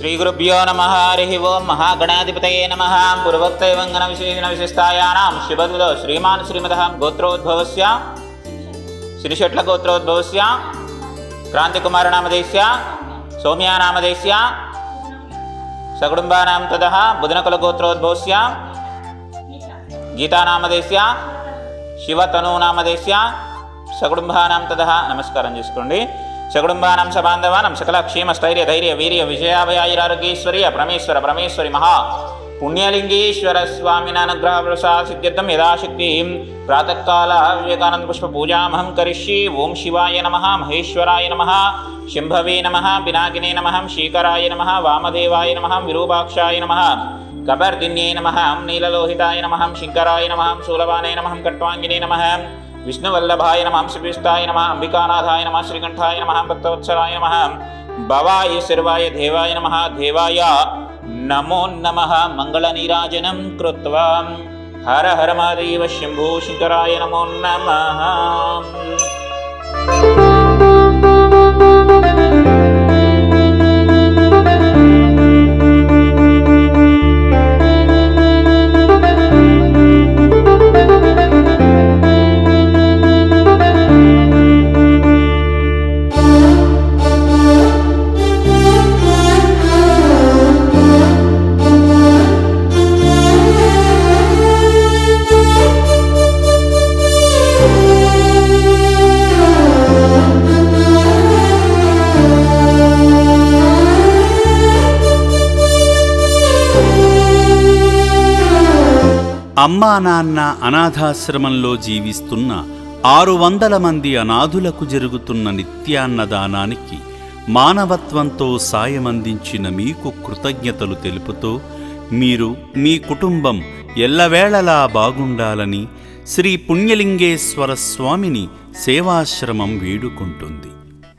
श्रीगुरुभ्यो नमः। हरिः ओं। महागणाधिपतये नमः। पूर्वोक्तैवङ्गन विशिष्टायानां शिवदुदौ श्रीमान् श्रीमदः गोत्रोद्भवस्य श्रीशट्लगोत्रोद्भवस्य क्रांतिकुमारनामधेयस्य सौम्यानामधेयस्य सकुटुम्बानां ततः बुधनकुलगोत्रोद्भवस्य गीतानामधेयस्य शिवतनूनामधेयस्य सकुटुम्बानां ततः नमस्कारं చేసుకోండి। सकुटुम्बानां सबान्धवानां सकल क्षेम स्थैर्य धैर्य वीर्य विजयाभयारोग्यैश्वर्य परमेश्वरी महा पुण्यलिंगेश्वर स्वामिना अनुग्रह प्रसाद सिद्ध्यर्थं यदाशक्ति प्रातःकाल विवेकानंद पुष्प पूजामहं करिष्ये। ओं शिवाय नमः, महेश्वराय नमः, शंभवे नमः, पिनाकिने नमः, शीकराय नमः, वामदेवाय नमः, विरूपाक्षाय नमः, कबर्दिन्ये नमः, नीललोहिताय नमः, शिंकराय नमः, शूलवाने नमः, कट्वांगिने नमः, विष्णुवल्लभाय नमः, शिवस्ताय नमः, अंबिकानाथाय नमः, श्रीकंठाय नमः, भक्तवत्सलाय नमः, भवाय सर्वाय देवाय नमः, देवाय नमो नमः। मंगलनीराजनं कृत्वा हर हर महादेव शंभो शंकराय नमो नमः। అమ్మా నాన్న అనాథాశ్రమంలో జీవిస్తున్న 600 మంది అనాథులకు జరుగుతున్న నిత్యాన్నదానానికి మానవత్వంతో సాయమందించిన మీకు కృతజ్ఞతలు తెలుపుతూ మీరు మీ కుటుంబం ఎల్లవేళలా బాగుండాలని శ్రీ పుణ్యలింగేశ్వర స్వామిని సేవాశ్రమం వేడుకుంటుంది।